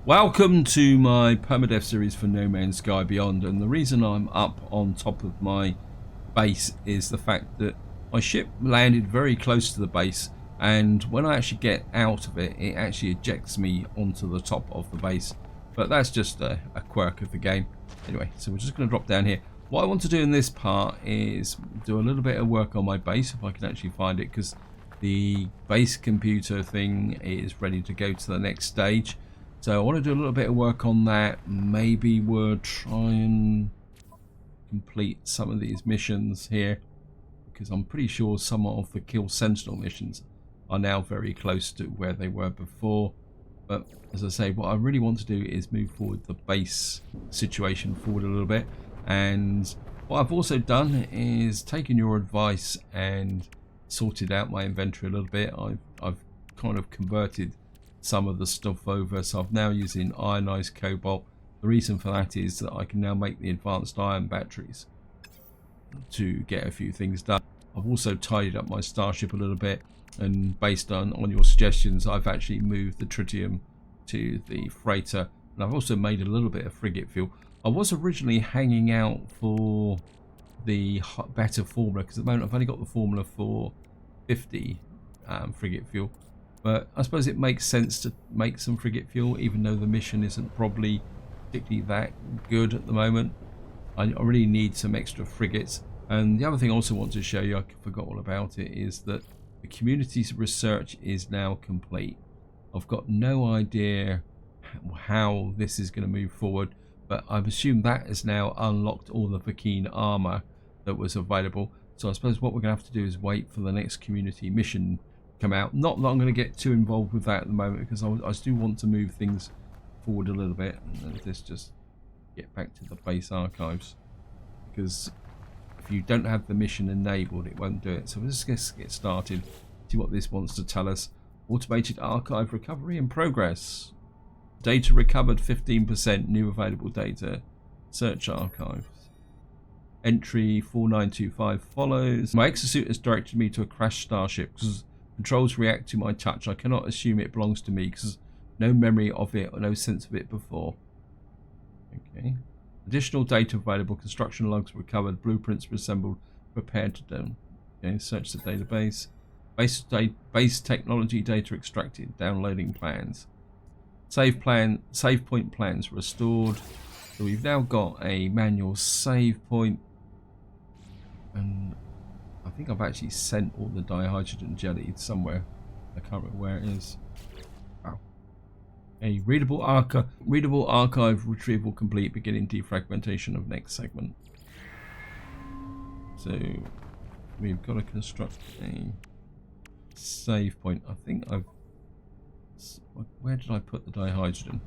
Welcome to my Permadeath series for No Man's Sky Beyond, and the reason I'm up on top of my base is the fact that my ship landed very close to the base, and when I actually get out of it, it actually ejects me onto the top of the base. But that's just a quirk of the game. Anyway, so we're just going to drop down here. What I want to do in this part is do a little bit of work on my base, if I can actually find it, because the base computer thing is ready to go to the next stage. So I want to do a little bit of work on that. Maybe we'll try and complete some of these missions here, because I'm pretty sure some of the Kill Sentinel missions are now very close to where they were before. But as I say, what I really want to do is move forward the base situation forward a little bit. And what I've also done is taken your advice and sorted out my inventory a little bit. I've kind of converted some of the stuff over, so I'm now using ionized cobalt. The reason for that is that I can now make the advanced ion batteries to get a few things done. I've also tidied up my starship a little bit, and based on your suggestions, I've actually moved the tritium to the freighter, and I've also made a little bit of frigate fuel. I was originally hanging out for the better formula, because at the moment I've only got the formula for 50 frigate fuel. But I suppose it makes sense to make some frigate fuel, even though the mission isn't probably particularly that good at the moment. I really need some extra frigates. And the other thing I also want to show you, I forgot all about it, is that the community's research is now complete. I've got no idea how this is going to move forward, but I've assumed that has now unlocked all the Vakeen armor that was available. So I suppose what we're going to have to do is wait for the next community mission come out. Not that I'm going to get too involved with that at the moment, because I do want to move things forward a little bit. And let's just get back to the base archives, because if you don't have the mission enabled, it won't do it. So let's just get started, see what this wants to tell us. Automated archive recovery in progress. Data recovered 15%, new available data. Search archives. Entry 4925 follows. My exosuit has directed me to a crashed starship. Because controls react to my touch, I cannot assume it belongs to me because no memory of it or no sense of it before. Okay. Additional data available. Construction logs recovered. Blueprints assembled. Prepared to do. Okay. Search the database. Base technology data extracted. Downloading plans. Save point plans restored. So we've now got a manual save point, and I think I've actually sent all the dihydrogen jelly somewhere. I can't remember where it is. Wow. A readable archive retrieval complete. Beginning defragmentation of next segment. So we've got to construct a save point. I think where did I put the dihydrogen?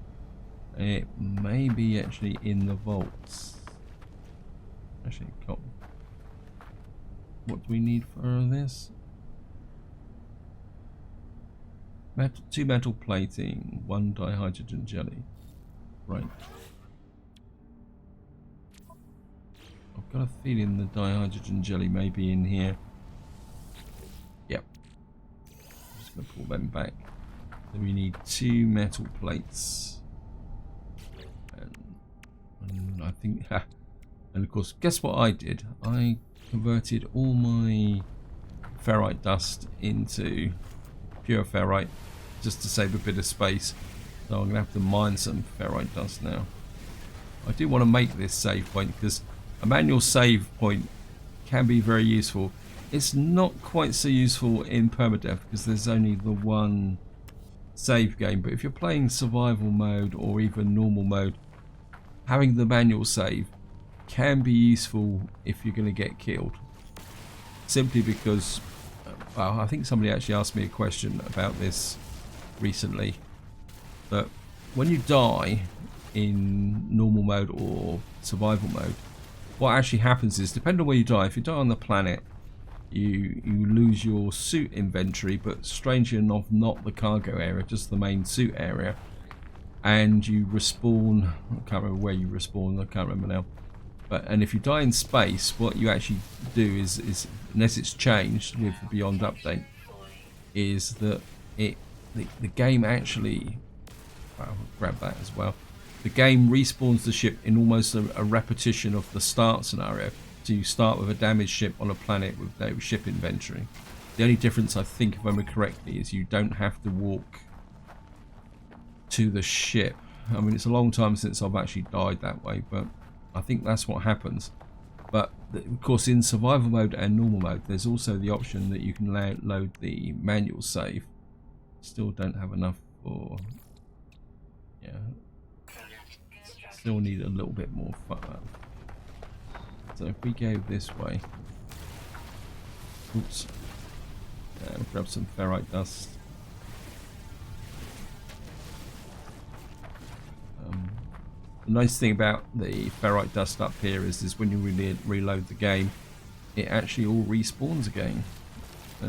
It may be actually in the vaults. Actually, what do we need for this? 2 metal plating, 1 dihydrogen jelly. Right. I've got a feeling the dihydrogen jelly may be in here. Yep. I'm just going to pull them back. So we need 2 metal plates. And I think, and of course, guess what I did? I converted all my ferrite dust into pure ferrite, just to save a bit of space. So I'm going to have to mine some ferrite dust now. I do want to make this save point, because a manual save point can be very useful. It's not quite so useful in Permadeath, because there's only the one save game. But if you're playing survival mode or even normal mode, having the manual save can be useful if you're going to get killed. Simply because, well, I think somebody actually asked me a question about this recently. But when you die in normal mode or survival mode, what actually happens is, depending on where you die, if you die on the planet, you lose your suit inventory, but strangely enough, not the cargo area, just the main suit area. And you respawn. I can't remember where you respawn. I can't remember now. And if you die in space, what you actually do is unless it's changed with the Beyond update, is that the game actually I'll grab that as well. The game respawns the ship in almost a repetition of the start scenario. So you start with a damaged ship on a planet with no ship inventory. The only difference, I think, if I remember correctly, is you don't have to walk to the ship. I mean, it's a long time since I've actually died that way, but I think that's what happens. But of course, in survival mode and normal mode, there's also the option that you can load the manual save. Still don't have enough for, yeah, still need a little bit more fun. So if we go this way, oops, we'll grab some ferrite dust. The nice thing about the ferrite dust up here is when you reload the game, it actually all respawns again. So,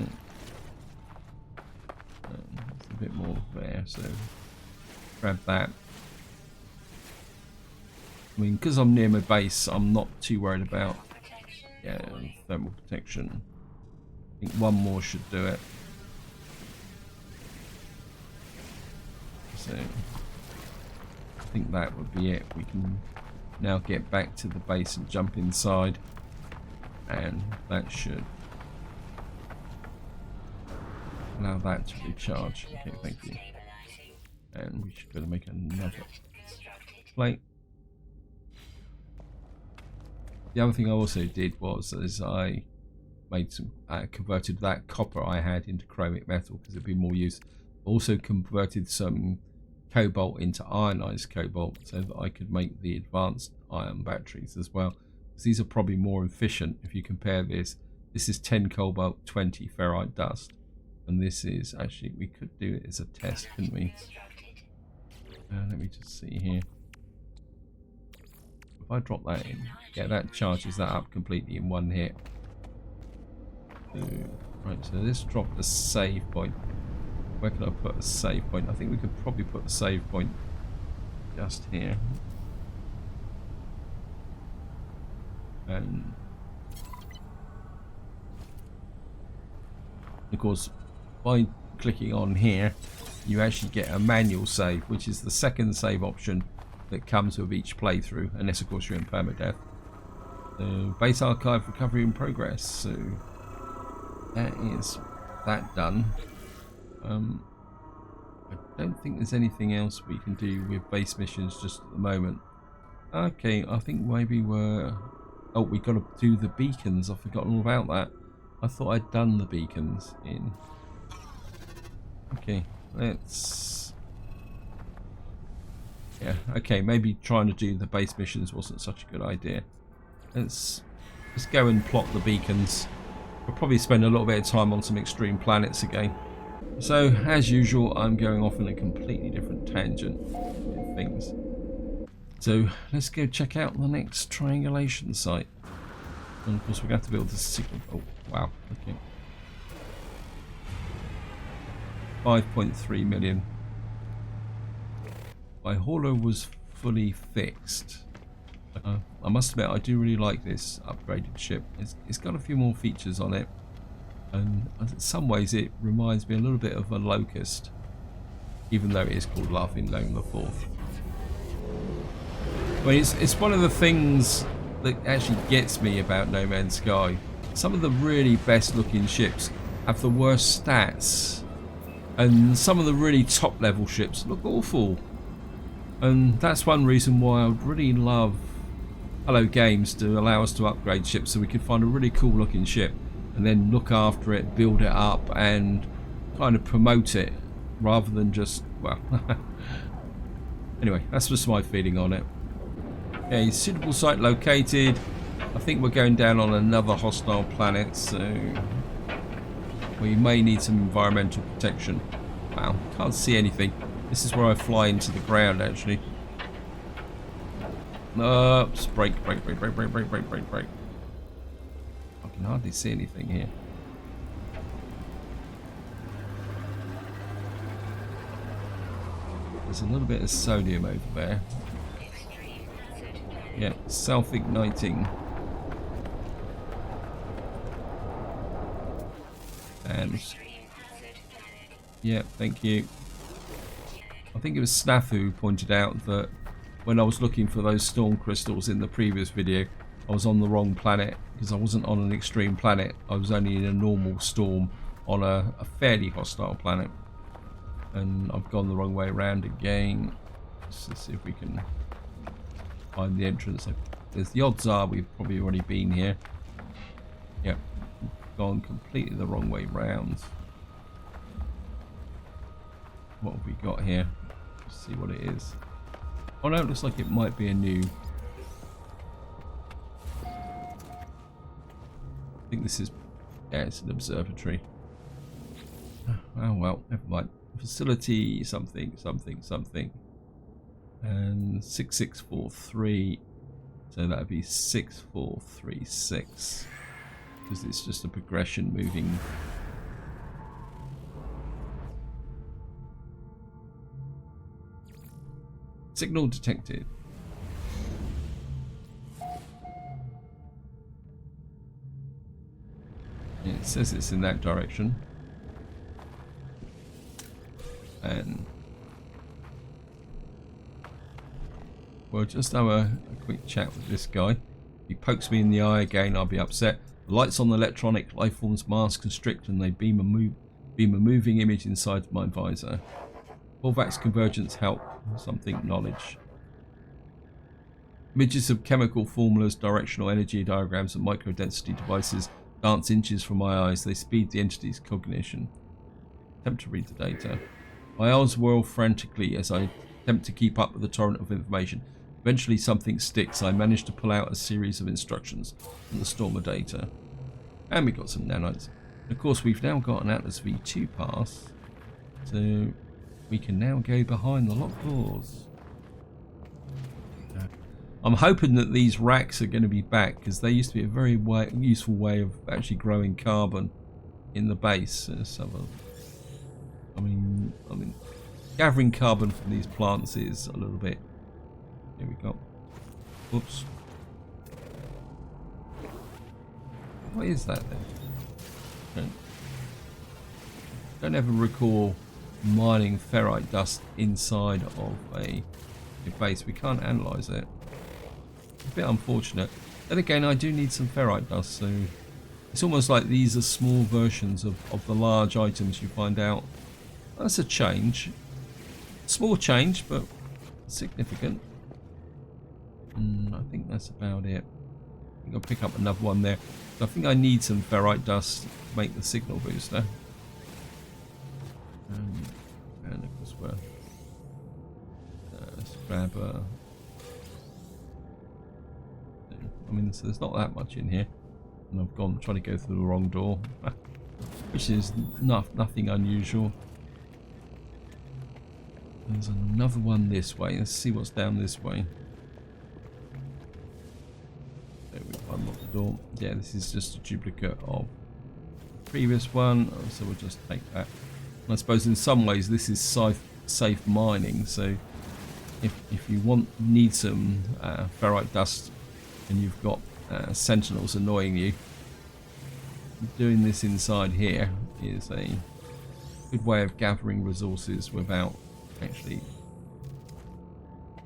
there's a bit more there, so grab that. I mean, because I'm near my base, I'm not too worried about thermal protection. I think one more should do it. So I think that would be it. We can now get back to the base and jump inside, and that should allow that to recharge. Okay, thank you. And we should be able to make another plate. The other thing I also did was I made some converted that copper I had into chromic metal because it'd be more use. Also converted some cobalt into ionized cobalt so that I could make the advanced ion batteries as well. Because these are probably more efficient if you compare this. This is 10 cobalt, 20 ferrite dust, and this is actually, we could do it as a test, couldn't we? Let me just see here. If I drop that in, yeah, that charges that up completely in one hit. Right, so this dropped a save point. Where can I put a save point? I think we could probably put a save point just here. And of course, by clicking on here, you actually get a manual save, which is the second save option that comes with each playthrough, unless of course you're in permadeath. So base archive recovery in progress. So that is that done. I don't think there's anything else we can do with base missions just at the moment. Okay, I think maybe we're... Oh, we got to do the beacons. I've forgotten all about that. I thought I'd done the beacons in... Okay, let's... Yeah, okay, maybe trying to do the base missions wasn't such a good idea. Let's go and plot the beacons. We'll probably spend a little bit of time on some extreme planets again. So, as usual, I'm going off in a completely different tangent with things. So, let's go check out the next triangulation site. And of course, we're going to have to build a signal. Oh, wow, okay. 5.3 million. My hauler was fully fixed. I must admit, I do really like this upgraded ship. It's got a few more features on it. And in some ways it reminds me a little bit of a Locust, even though it is called Laughing Loam the Fourth. But it's one of the things that actually gets me about No Man's Sky. Some of the really best looking ships have the worst stats, and some of the really top level ships look awful. And that's one reason why I would really love Hello Games to allow us to upgrade ships so we could find a really cool looking ship and then look after it, build it up, and kind of promote it rather than just, well, anyway, that's just my feeling on it. Okay, suitable site located. I think we're going down on another hostile planet, so we may need some environmental protection. Wow, can't see anything. This is where I fly into the ground, actually. Oops, brake. I can hardly see anything here. There's a little bit of sodium over there. Yeah, self-igniting. And yeah, thank you. I think it was Snafu who pointed out that when I was looking for those storm crystals in the previous video, I was on the wrong planet because I wasn't on an extreme planet. I was only in a normal storm on a fairly hostile planet. And I've gone the wrong way around again. Let's see if we can find the entrance. There's the odds are we've probably already been here. Yep, gone completely the wrong way round. What have we got here? Let's see what it is. Oh no, it looks like it might be a new. I think this is, yeah, it's an observatory. Oh well, never mind. Facility something something something, and 6643. So that would be 6436 because it's just a progression moving. Signal detected. Yeah, it says it's in that direction. And we'll just have a quick chat with this guy. If he pokes me in the eye again, I'll be upset. The lights on the electronic lifeform's mask constrict and they beam a moving image inside my visor. Vortex convergence help. Something knowledge. Images of chemical formulas, directional energy diagrams, and microdensity devices dance inches from my eyes. They speed the entity's cognition. Attempt to read the data. My eyes whirl frantically as I attempt to keep up with the torrent of information. Eventually something sticks. I manage to pull out a series of instructions from the storm of data. And we got some nanites. Of course, we've now got an Atlas V2 pass. So we can now go behind the locked doors. I'm hoping that these racks are going to be back because they used to be a very useful way of actually growing carbon in the base. I mean, gathering carbon from these plants is a little bit. Here we go. Oops. What is that then? Don't ever recall mining ferrite dust inside of a base. We can't analyze it. A bit unfortunate. Then again, I do need some ferrite dust, so it's almost like these are small versions of the large items you find out. That's a change. Small change, but significant. I think that's about it. I think I'll pick up another one there. I think I need some ferrite dust to make the signal booster. And of course we're let's grab I mean, so there's not that much in here, and I've gone trying to go through the wrong door, which is nothing unusual. There's another one this way. Let's see what's down this way. There we go. Unlock the door. Yeah, this is just a duplicate of the previous one, so we'll just take that. I suppose in some ways this is safe mining, so if you need some ferrite dust and you've got sentinels annoying you, doing this inside here is a good way of gathering resources without actually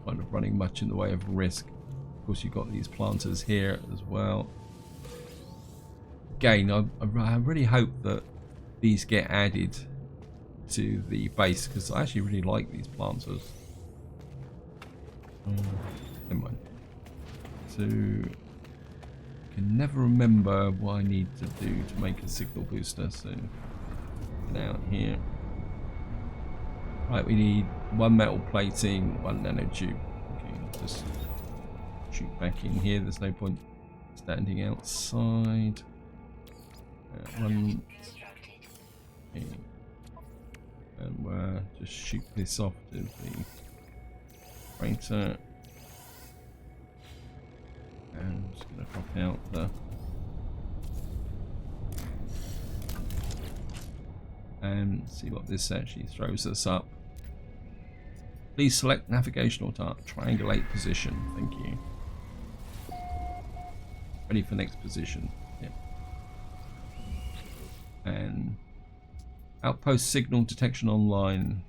kind of running much in the way of risk. Of course, you've got these planters here as well. Again, I really hope that these get added to the base because I actually really like these planters. Never mind. So I can never remember what I need to do to make a signal booster. So get out here. Right, we need one metal plating, one nanotube. Okay, just shoot back in here. There's no point standing outside. Run. Okay. And just shoot this off to the freighter. And I'm just going to pop out the. And see what this actually throws us up. Please select navigational triangulate position. Thank you. Ready for next position. Yep. And outpost signal detection online.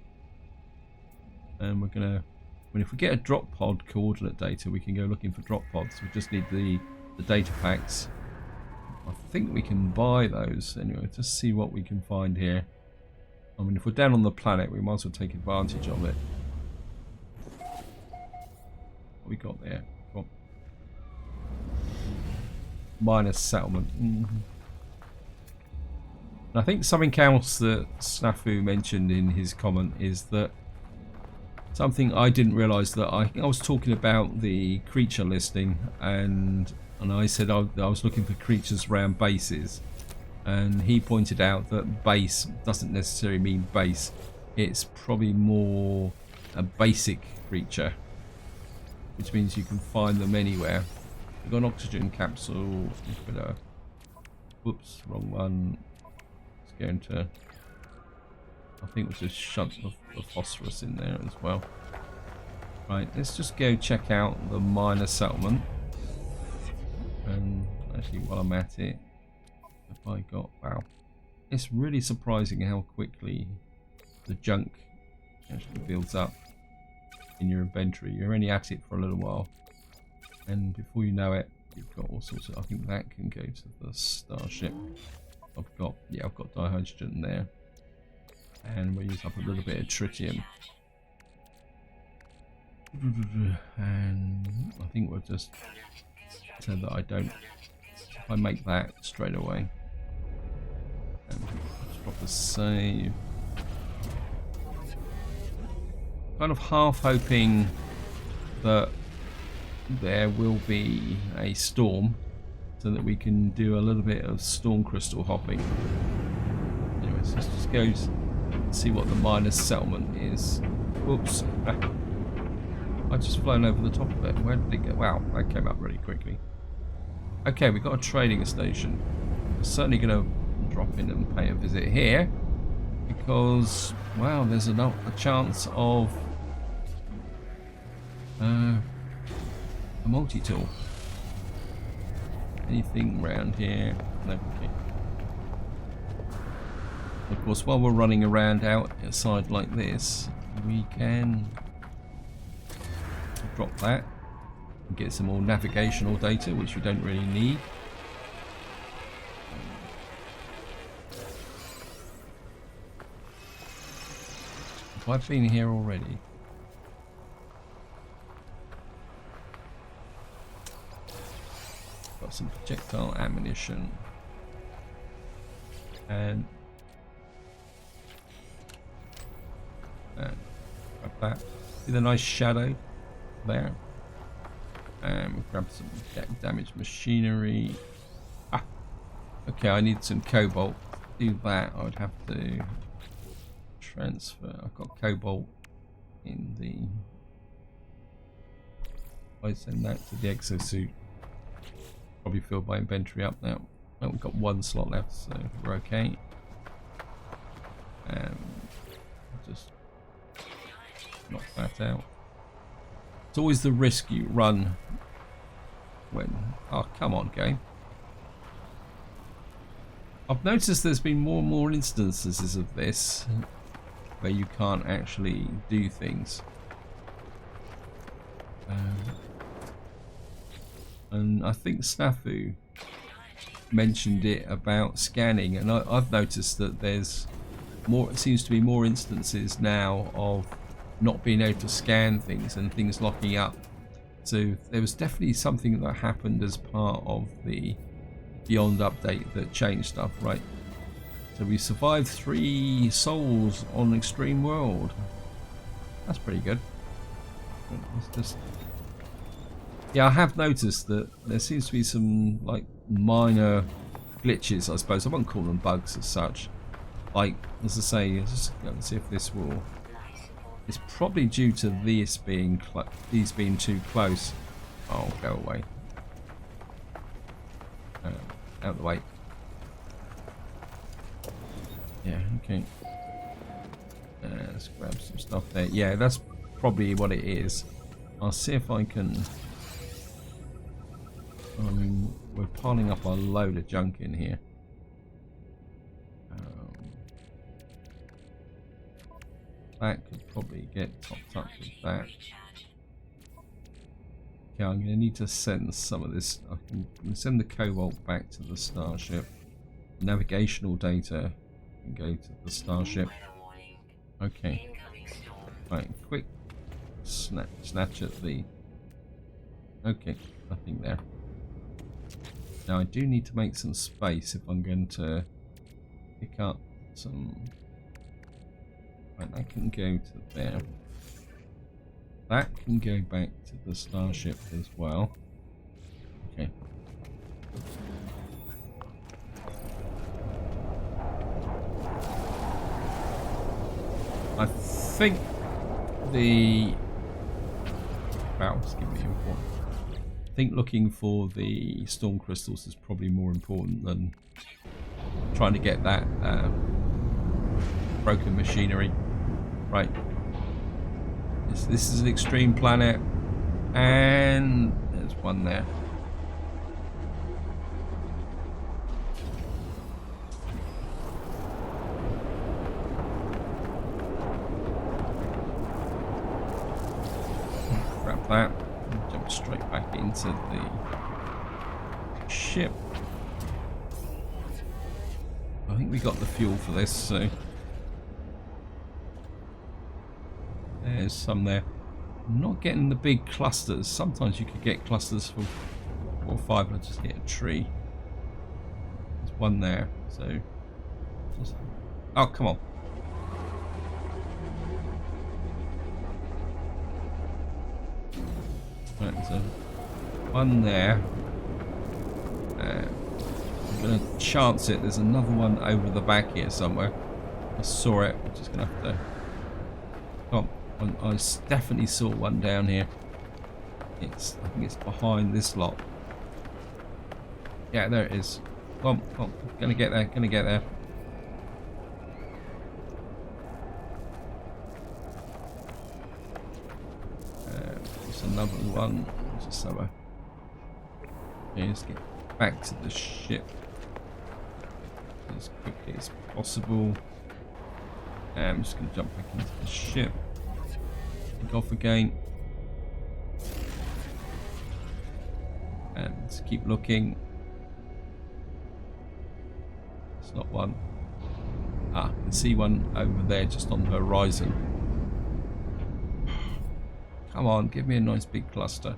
and we're gonna. I mean, if we get a drop pod coordinate data, we can go looking for drop pods. We just need the data packs. I think we can buy those anyway. Just see what we can find here. I mean, if we're down on the planet, we might as well take advantage of it. What we got there? Got minus settlement. I think something else that Snafu mentioned in his comment is that something I didn't realise, that I was talking about the creature listing, and I said I was looking for creatures around bases, and he pointed out that base doesn't necessarily mean base. It's probably more a basic creature, which means you can find them anywhere. We've got an oxygen capsule. Whoops, wrong one. It's going to. I think we'll just shove the phosphorus in there as well. Right, let's just go check out the minor settlement. And actually, while I'm at it, have I got? Wow, it's really surprising how quickly the junk actually builds up in your inventory. You're only at it for a little while, and before you know it, you've got all sorts of. I think that can go to the starship. I've got dihydrogen there, and we'll use up a little bit of tritium, and I think we'll just so that I don't. If I make that straight away, and just drop a save. Kind of half hoping that there will be a storm so that we can do a little bit of storm crystal hopping. Anyways, let's just go see what the minus settlement is. Whoops. I've just flown over the top of it. Where did it go? Wow, that came up really quickly. Okay, we've got a trading station. We're certainly going to drop in and pay a visit here, because, wow, there's a chance of a multi-tool. Anything around here? No. Okay. Of course, while we're running around outside like this, we can drop that and get some more navigational data, which we don't really need. Have I been here already? Got some projectile ammunition and grab that. See the nice shadow there, and we'll grab some damaged machinery. Okay, I need some cobalt. To do that, I would have to transfer. I've got cobalt in the. I send that to the exosuit. Probably filled my inventory up now. Oh, we've got one slot left, so we're okay. Just knock that out. It's always the risk you run when. Oh, come on, game. I've noticed there's been more and more instances of this where you can't actually do things. And I think Snafu mentioned it about scanning, and I've noticed that there's more. It seems to be more instances now of not being able to scan things and things locking up. So there was definitely something that happened as part of the Beyond update that changed stuff, right? So we survived 3 souls on Extreme World. That's pretty good. It's just. Yeah, I have noticed that there seems to be some like minor glitches, I suppose. I won't call them bugs as such. Like, as I say, let's just go and see if this will. It's probably due to this being these being too close. Oh, go away. Out of the way. Yeah, okay. Let's grab some stuff there. Yeah, that's probably what it is. I'll see if I can. I mean, we're piling up a load of junk in here. That could probably get topped up with that. Okay, I'm going to need to send some of this. I can send the cobalt back to the starship. Navigational data can go to the starship. Okay. Right, quick snatch at the... Okay, nothing there. Now I do need to make some space if I'm going to pick up some... Right, that can go to there. That can go back to the starship as well. Okay. I think the... Wow, it's giving me important. I think looking for the storm crystals is probably more important than trying to get that broken machinery. Right. This is an extreme planet, and there's one there. Grab that and jump straight back into the ship. I think we got the fuel for this, so there's some there. I'm not getting the big clusters. Sometimes you could get clusters for 4 or 5, and I just get a tree. There's one there, so just... Oh, come on. Right, so one there. I'm going to chance it. There's another one over the back here somewhere. I saw it. I'm just going to have to... Oh, I definitely saw one down here. I think it's behind this lot. Yeah, there it is. Come on. Gonna get there. Gonna get there. There's another one. Just somewhere. Okay, let's get back to the ship as quickly as possible. I'm just going to jump back into the ship. Take off again. And let's keep looking. It's not one. Ah, I can see one over there just on the horizon. Come on, give me a nice big cluster.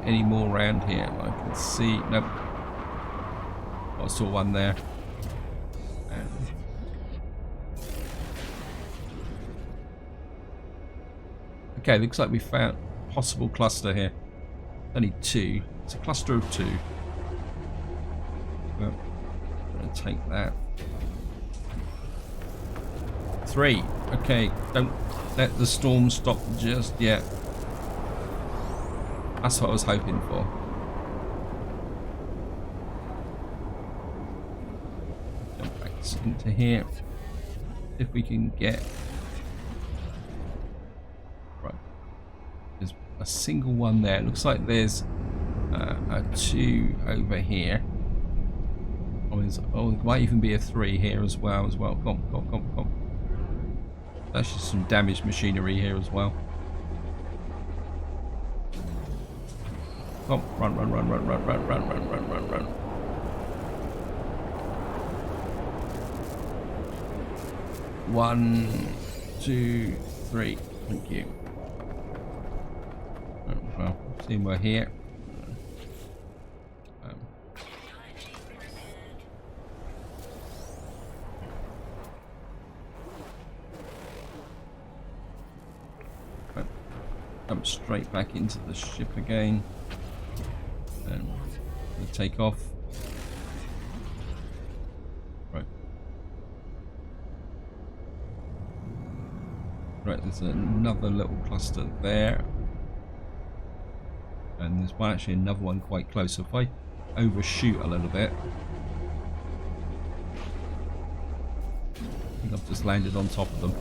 Any more around here? I can see. Nope. I saw one there. Okay, looks like we found a possible cluster here. Only 2. It's a cluster of 2. Well, I'm going to take that. 3. Okay, don't let the storm stop just yet. That's what I was hoping for. Jump back into here. If we can get... Right. There's a single one there. It looks like there's a 2 over here. Oh, there might even be a 3 here as well. Come. That's just some damaged machinery here as well. Come, run. 1, 2, 3. Thank you. Well, see we're here. Jump straight back into the ship again. And we'll take off. Right, there's another little cluster there. And there's actually another one quite close. So if I overshoot a little bit, I think I've just landed on top of them.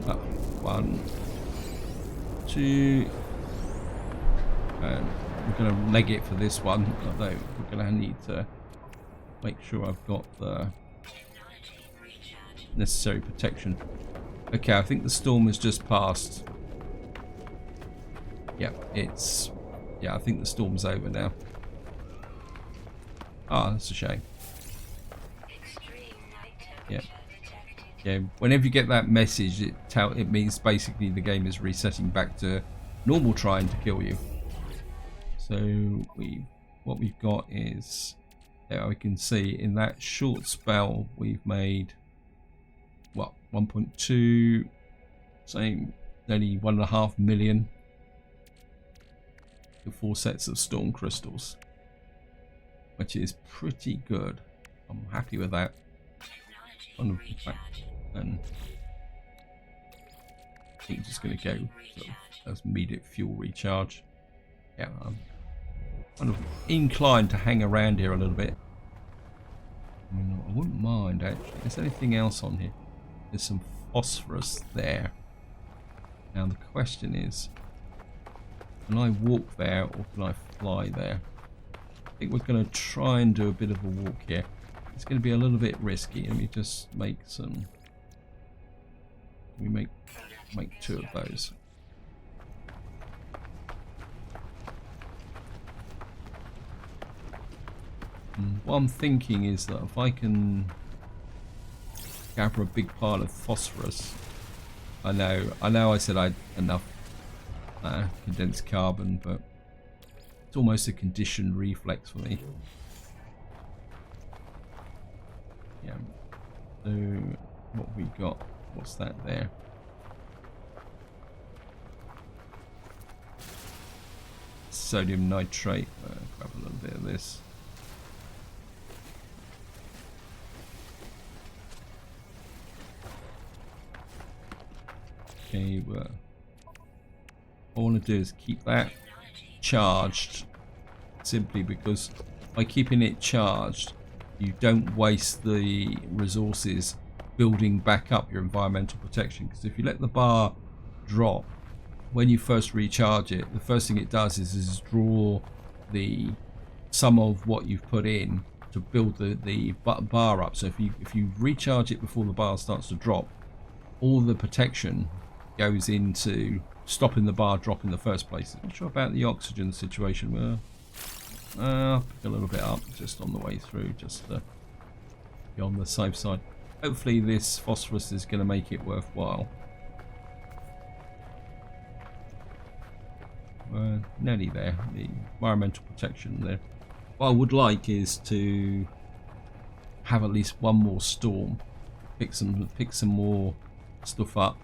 Oh. 1, 2, and we're going to leg it for this one, although we're going to need to make sure I've got the necessary protection. Okay, I think the storm has just passed. Yep, yeah, I think the storm's over now. Ah, that's a shame. Yeah. Yeah, whenever you get that message, it means basically the game is resetting back to normal, trying to kill you. So what we've got is, yeah, we can see in that short spell we've made what, 1.2, same, nearly 1.5 million. 4 sets of storm crystals, which is pretty good. I'm happy with that. And I think just going to go sort of as immediate fuel recharge. Yeah, I'm kind of inclined to hang around here a little bit. I mean, I wouldn't mind actually. Is there anything else on here? There's some phosphorus there. Now the question is, can I walk there or can I fly there? I think we're going to try and do a bit of a walk here. It's going to be a little bit risky. Let me just make some. We make 2 of those. And what I'm thinking is that if I can gather a big pile of phosphorus, I know I said I had enough condensed carbon, but it's almost a conditioned reflex for me. Yeah. So what have we got? What's that there? Sodium nitrate. Grab a little bit of this. Okay, well, all I want to do is keep that charged, simply because by keeping it charged you don't waste the resources building back up your environmental protection. Because if you let the bar drop when you first recharge it, the first thing it does is draw the sum of what you've put in to build the bar up. So if you recharge it before the bar starts to drop, all the protection goes into stopping the bar drop in the first place. I'm not sure about the oxygen situation. I'll pick a little bit up just on the way through, just to be on the safe side. Hopefully this phosphorus is going to make it worthwhile. We're nearly there, the environmental protection there. What I would like is to have at least one more storm, pick some more stuff up.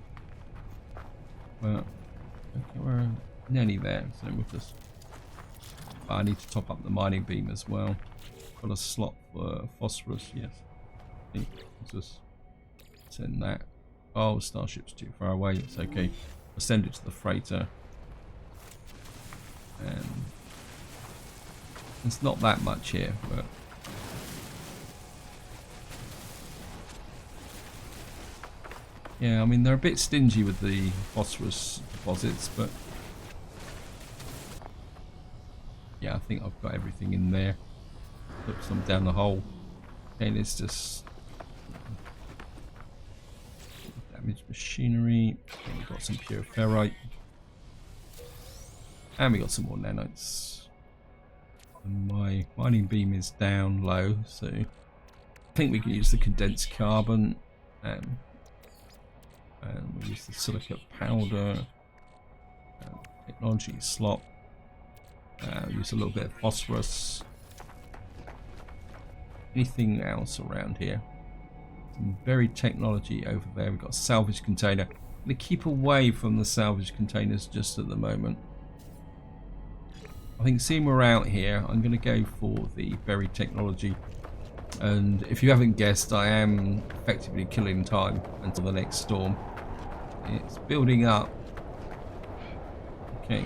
Well, okay, we're nearly there, so we'll just. I need to top up the mining beam as well. Got a slot for phosphorus, yes. I think I'll just send that. Oh, Starship's too far away. It's okay. I'll send it to the freighter. And it's not that much here, but yeah, I mean they're a bit stingy with the phosphorus deposits, but yeah, I think I've got everything in there. Put some down the hole. And it's just damaged machinery. And we've got some pure ferrite. And we got some more nanites. And my mining beam is down low, so I think we can use the condensed carbon. And we'll use the silicate powder. Technology slot. Use a little bit of phosphorus. Anything else around here? Some buried technology over there. We've got a salvage container. I'm going to keep away from the salvage containers just at the moment. I think seeing we're out here, I'm going to go for the buried technology. And if you haven't guessed, I am effectively killing time until the next storm. It's building up. Okay.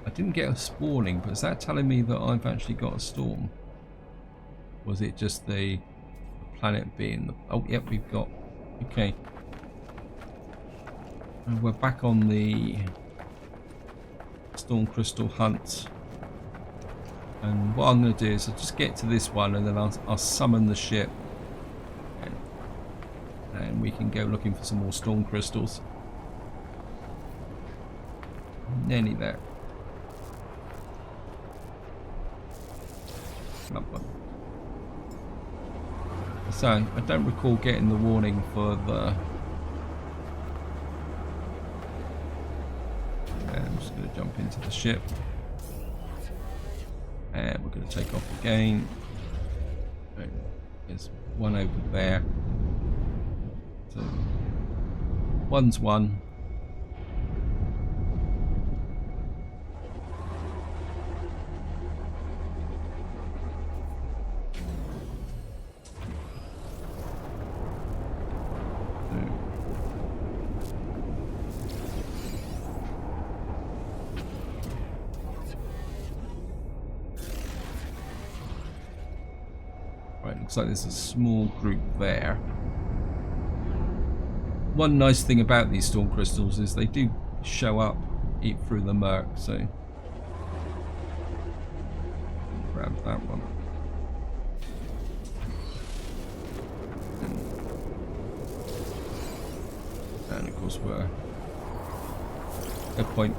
I didn't get a spawning, but is that telling me that I've actually got a storm? Was it just the planet being the... Oh, yep, we've got... Okay. And we're back on the storm crystal hunt. And what I'm going to do is I'll just get to this one and then I'll summon the ship. And we can go looking for some more storm crystals. Nearly there. So, I don't recall getting the warning for the... I'm just going to jump into the ship. And we're going to take off again. There's one over there. So, one's one. Right, looks like there's a small group there. One nice thing about these storm crystals is they do show up through the murk, so grab that one. And of course we're no point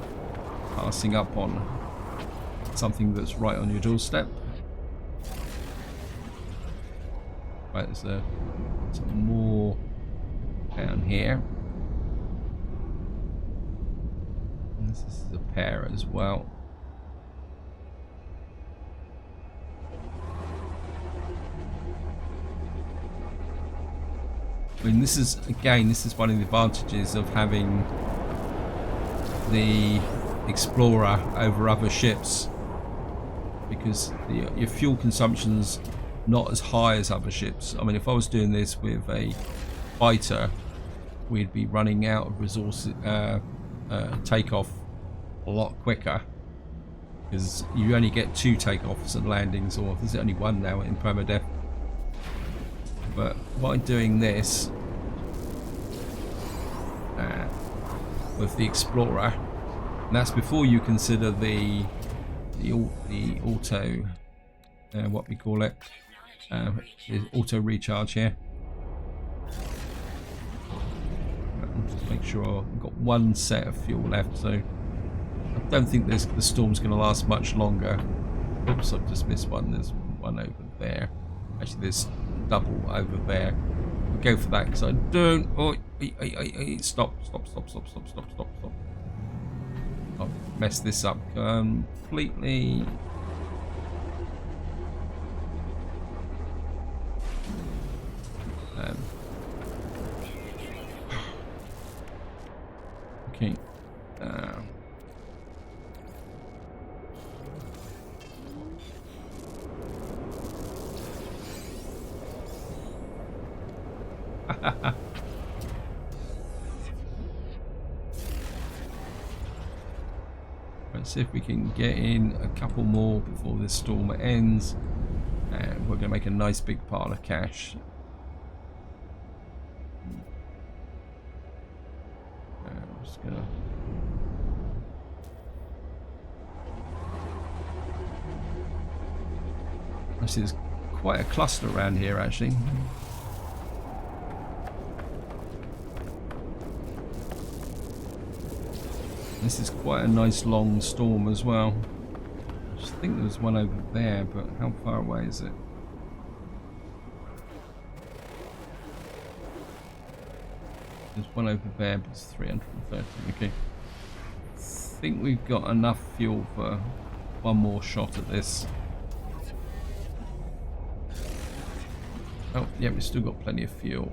passing up on something that's right on your doorstep. Right, there's some more down here. And this is a pair as well. I mean, this is one of the advantages of having the Explorer over other ships, because your fuel consumption's not as high as other ships. I mean, if I was doing this with a fighter, we'd be running out of resources, takeoff a lot quicker, because you only get 2 takeoffs and landings, or there's only 1 now in Permadeath. But by doing this with the Explorer, and that's before you consider the auto, what we call it, auto recharge here. Just make sure I've got 1 set of fuel left, so I don't think the storm's going to last much longer. Oops, I've just missed one. There's one over there. Actually, there's double over there. We'll go for that because I don't... Oh, stop. I've messed this up completely. Okay. Let's see if we can get in a couple more before this storm ends, and we're going to make a nice big pile of cash. I'm just going to... Actually, there's quite a cluster around here, actually. This is quite a nice long storm as well. I just think there's one over there, but how far away is it? There's one over there, but it's 330. Okay. I think we've got enough fuel for one more shot at this. Oh, yeah, we've still got plenty of fuel.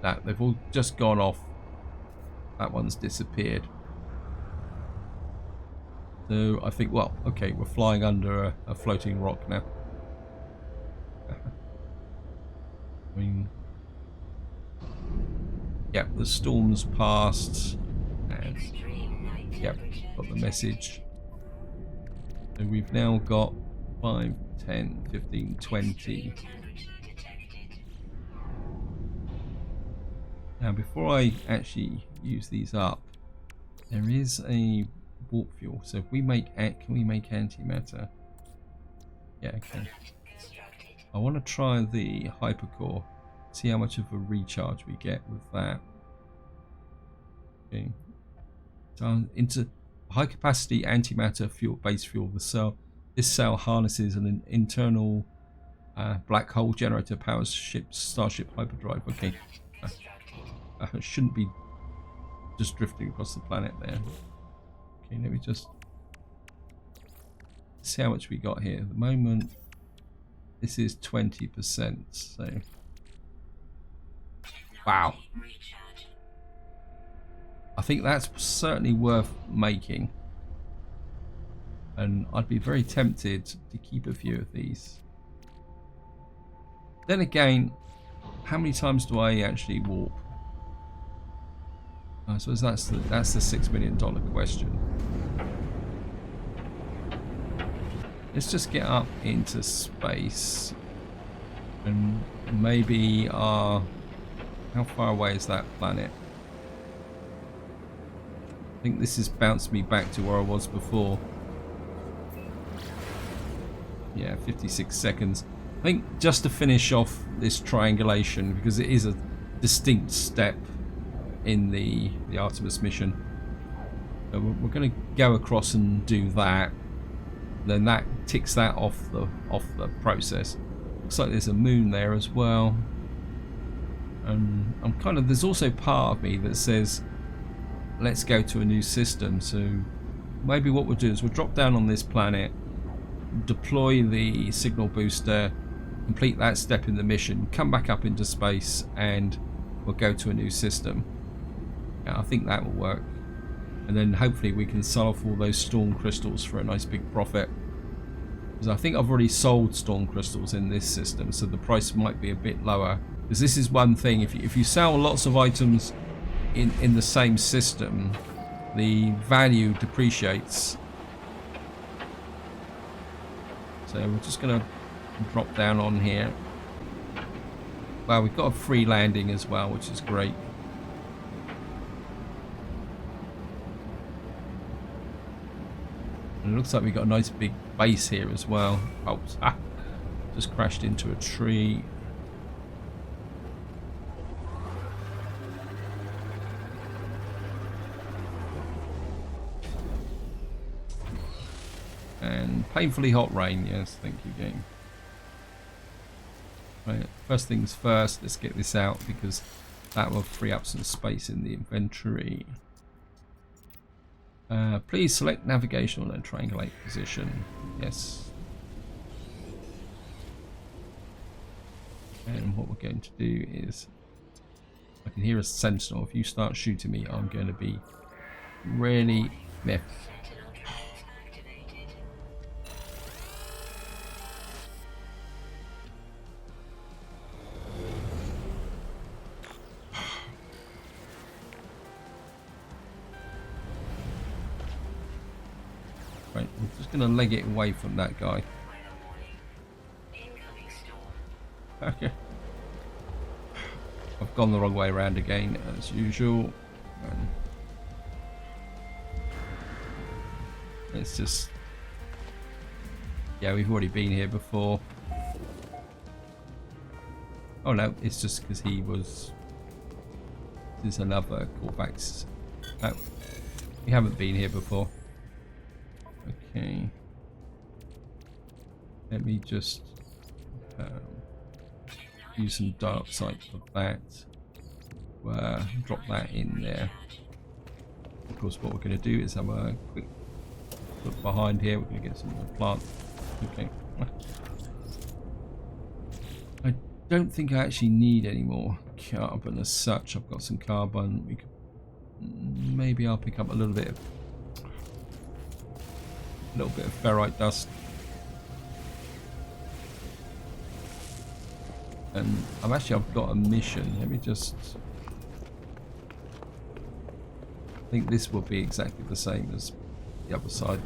That, they've all just gone off. That one's disappeared. So I think, well, okay, we're flying under a floating rock now. I mean, yeah, the storm's passed, and yep, got the message. So we've now got 5, 10, 15, 20. Now, before I actually use these up, there is a warp fuel. So if we make, can we make antimatter? Yeah, okay. I want to try the hypercore. See how much of a recharge we get with that. Okay. So into high capacity antimatter fuel, base fuel. This cell harnesses an internal black hole generator, powers starship hyperdrive. Okay. Shouldn't be just drifting across the planet there. Okay, let me just see how much we got here. At the moment, this is 20%. So, wow. I think that's certainly worth making. And I'd be very tempted to keep a few of these. Then again, how many times do I actually warp? I suppose that's the $6 million question. Let's just get up into space, and maybe how far away is that planet? I think this has bounced me back to where I was before. Yeah, 56 seconds. I think just to finish off this triangulation, because it is a distinct step in the Artemis mission. So we're going to go across and do that. Then that ticks that off the process. Looks like there's a moon there as well. And there's also part of me that says, let's go to a new system. So maybe what we'll do is we'll drop down on this planet, deploy the signal booster, complete that step in the mission, come back up into space, and we'll go to a new system. I think that will work, and then hopefully we can sell off all those storm crystals for a nice big profit, because I think I've already sold storm crystals in this system, so the price might be a bit lower, because this is one thing, if you sell lots of items in the same system, the value depreciates. So we're just going to drop down on here. Well, we've got a free landing as well, which is great. And it looks like we've got a nice big base here as well. Oh, just crashed into a tree. And painfully hot rain, yes, thank you, game. Right, first things first, let's get this out, because that will free up some space in the inventory. Please select navigational and triangulate position. Yes. And what we're going to do is, I can hear a sentinel. If you start shooting me, I'm going to be really miffed. Right, I'm just going to leg it away from that guy. Okay. I've gone the wrong way around again, as usual. It's just... yeah, we've already been here before. Oh no, it's just because he was... there's another callbacks. No, we haven't been here before. Okay. Let me just use some dark sight for that. Drop that in there. Of course, what we're going to do is have a quick look behind here. We're going to get some more plant. Okay. I don't think I actually need any more carbon as such. I've got some carbon. We could, maybe I'll pick up a little bit of ferrite dust. And I've got a mission. Let me just... I think this will be exactly the same as the other side.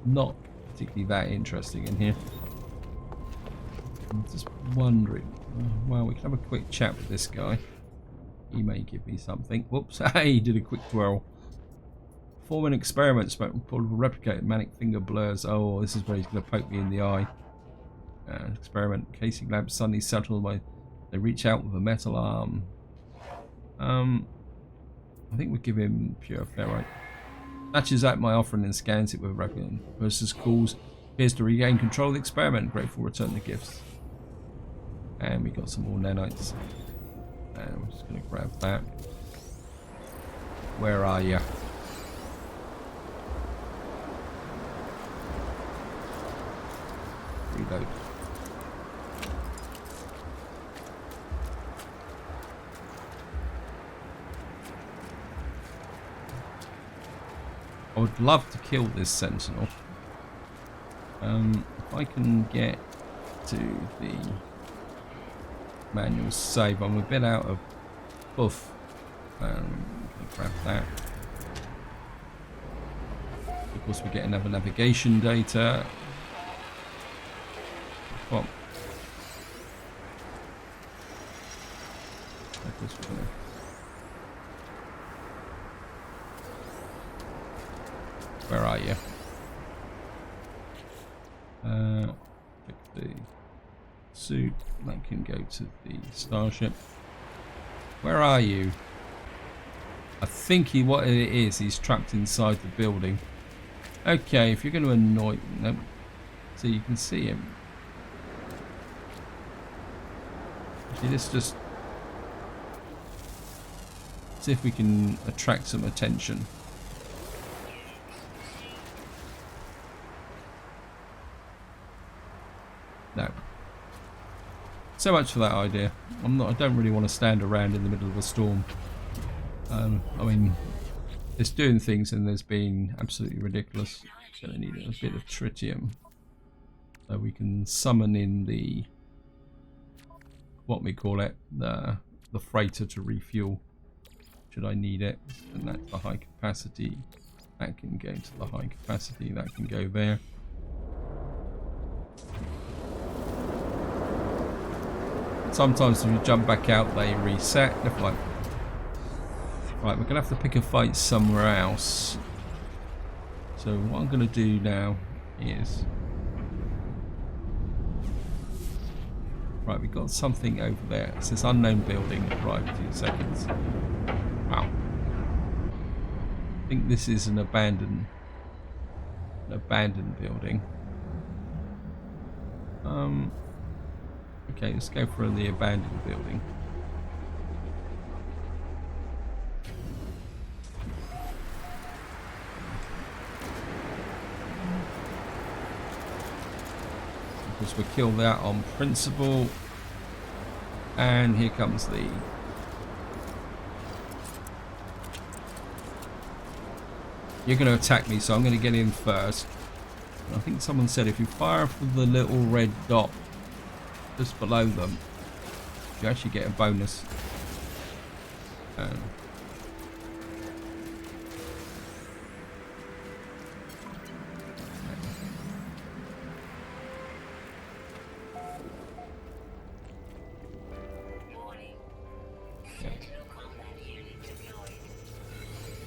Not particularly that interesting in here. I'm just wondering. Well, we can have a quick chat with this guy. He may give me something. Whoops! Hey, he did a quick twirl. Form an experiment. Portable replicate. Manic finger blurs. Oh, this is where he's going to poke me in the eye. Experiment. Casing lamp suddenly settled by. They reach out with a metal arm. I think we'll give him pure ferrite. Snatches out my offering and scans it with a replicant. Versus calls. Appears to regain control of the experiment. Grateful return the gifts. And we got some more nanites. And I'm just going to grab that. Where are you? Reload. I would love to kill this sentinel. If I can get to the manual save, I'm a bit out of buff. Grab that. Of course, we get another navigation data. Come on. Where are you? Pick the suit. That can go to the starship. Where are you? I think what it is, he's trapped inside the building. Okay, if you're going to annoy... Nope. So you can see him. Actually, let's just... see if we can attract some attention. No. So much for that idea. I don't really want to stand around in the middle of a storm. I mean, it's doing things and there's been absolutely ridiculous. Gonna need a bit of tritium, so we can summon in the what we call it, the freighter to refuel. Should I need it? And that's the high capacity. That can go to the high capacity. That can go there. Sometimes if you jump back out, they reset. Never mind. Right, we're going to have to pick a fight somewhere else. So what I'm going to do now is... Right, we've got something over there. It says unknown building. Right, 2 seconds. Wow. I think this is an abandoned building. Okay, let's go for the abandoned building. Of course, we kill that on principle. And here comes the... You're going to attack me, so I'm going to get in first. I think someone said if you fire from the little red dot just below them, you actually get a bonus. Okay,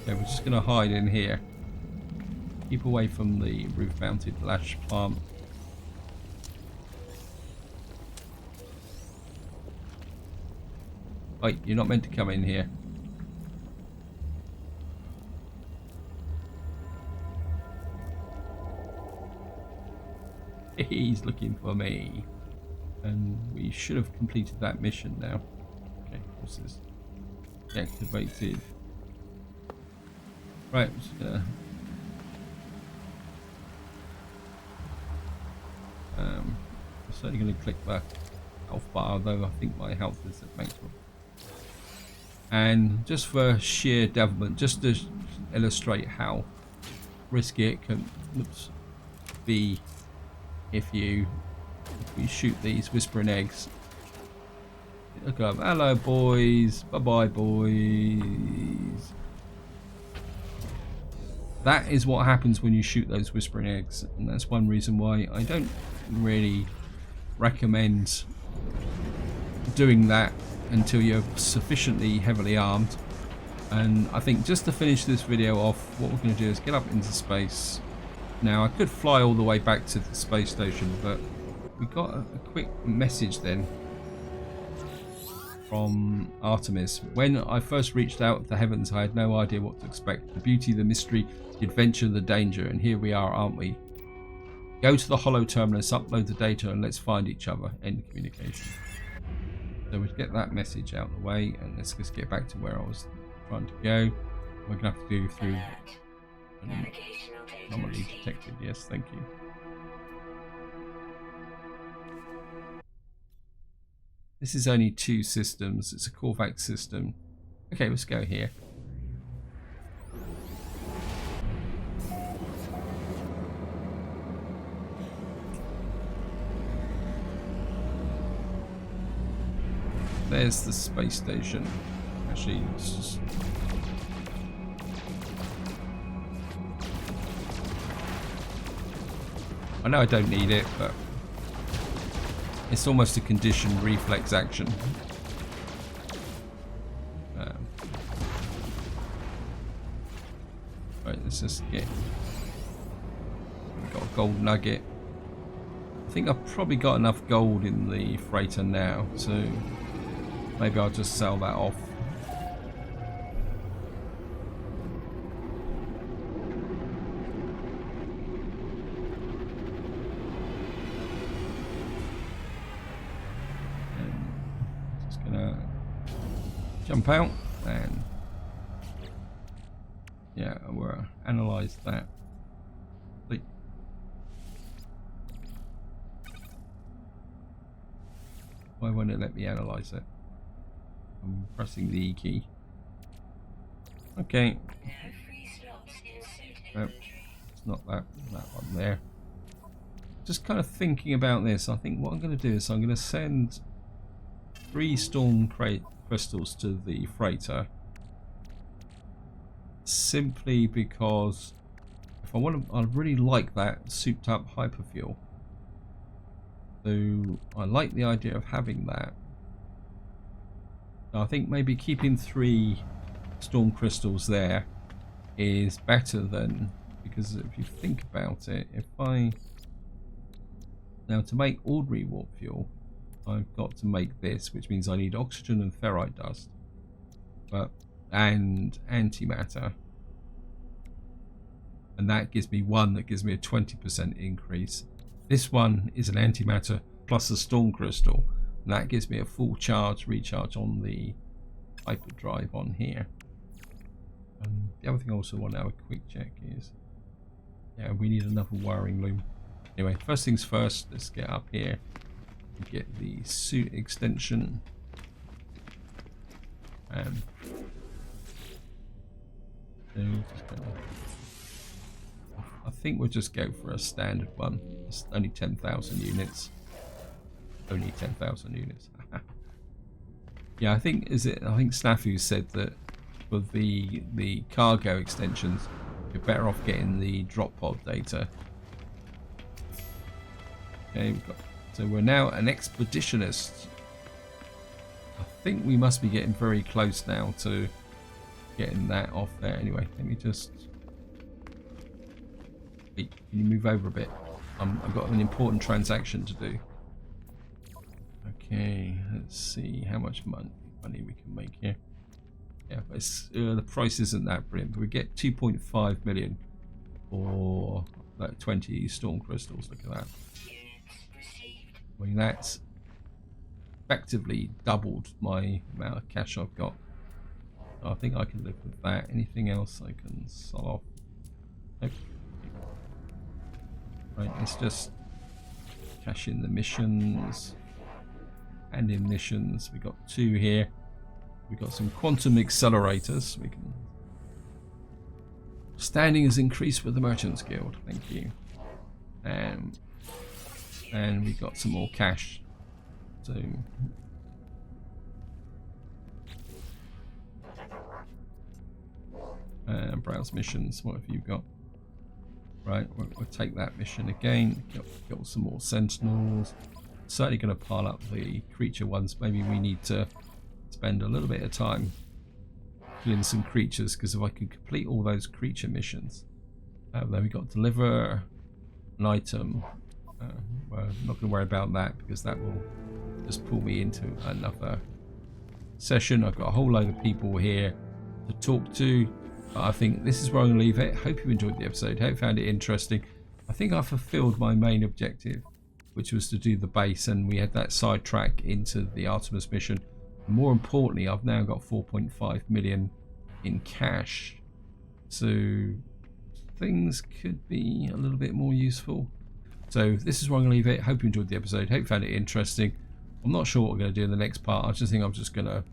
we're just going to hide in here. Keep away from the roof-mounted lash plant. Wait, you're not meant to come in here. He's looking for me. And we should have completed that mission now. Okay, what's this? Deactivated. Right, I'm just gonna... I'm certainly going to click the health bar, although I think my health is at maximum. And just for sheer devilment, just to illustrate how risky it can be if you shoot these whispering eggs. Look up, hello boys, bye bye boys. That is what happens when you shoot those whispering eggs, and that's one reason why I don't really recommend doing that until you're sufficiently heavily armed. And I think just to finish this video off, what we're going to do is get up into space. Now I could fly all the way back to the space station, but we got a quick message then from Artemis. When I first reached out to the heavens, I had no idea what to expect. The beauty, the mystery, the adventure, the danger, and here we are, aren't we? Go to the hollow terminus, upload the data, and let's find each other. End communication. So we'd get that message out of the way, and let's just get back to where I was trying to go. We're going to have to go through anomaly detected. Yes, thank you. This is only 2 systems. It's a Korvax system. Okay, let's go here. There's the space station. Actually, let's just... I know I don't need it, but it's almost a conditioned reflex action. Right, let's just get... We've got a gold nugget. I think I've probably got enough gold in the freighter now, so maybe I'll just sell that off. Jump out and yeah, we'll analyze that. Why won't it let me analyze it? I'm pressing the E key. Okay. Nope, it's not that one there. Just kind of thinking about this. I think what I'm going to do is I'm going to send 3 storm crystals to the freighter, simply because if I want to, I really like that souped up hyperfuel. So I like the idea of having that. So I think maybe keeping 3 storm crystals there is better than, because if you think about it, if I now to make ordinary warp fuel, I've got to make this, which means I need oxygen and ferrite dust, and antimatter, and that gives me one that gives me a 20% increase. This one is an antimatter plus a storm crystal, and that gives me a full recharge on the hyperdrive on here. The other thing I also want to have a quick check is, yeah, we need another wiring loom. Anyway, first things first, let's get up here. Get the suit extension. I think we'll just go for a standard one. It's only 10,000 units. Only 10,000 units. Yeah, I think Snafu said that for the cargo extensions, you're better off getting the drop pod data. Okay, so we're now an expeditionist. I think we must be getting very close now to getting that off there. Anyway, let me just... Wait, can you move over a bit? I've got an important transaction to do. Okay, let's see how much money we can make here. Yeah, but the price isn't that brilliant, but we get 2.5 million for like 20 storm crystals. Look at that. I mean, that's effectively doubled my amount of cash I've got. So I think I can live with that. Anything else I can sell off? Nope. Right, let's just cash in the missions. And in missions, we got 2 here. We got some quantum accelerators. We can. Standing has increased with the Merchants Guild. Thank you. And we got some more cash. So browse missions. What have you got? Right, we'll take that mission again. Got some more sentinels. certainly going to pile up the creature ones. Maybe we need to spend a little bit of time killing some creatures, because if I could complete all those creature missions. Then we got deliver an item. Well, I'm not going to worry about that because that will just pull me into another session. I've got a whole load of people here to talk to. I think this is where I'm going to leave it. Hope you enjoyed the episode. Hope you found it interesting. I think I fulfilled my main objective, which was to do the base, and we had that sidetrack into the Artemis mission. More importantly, I've now got 4.5 million in cash, so things could be a little bit more useful. So this is where I'm going to leave it. Hope you enjoyed the episode. Hope you found it interesting. I'm not sure what we're going to do in the next part. I just think I'm just going to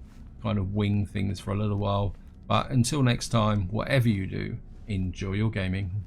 kind of wing things for a little while. But until next time, whatever you do, enjoy your gaming.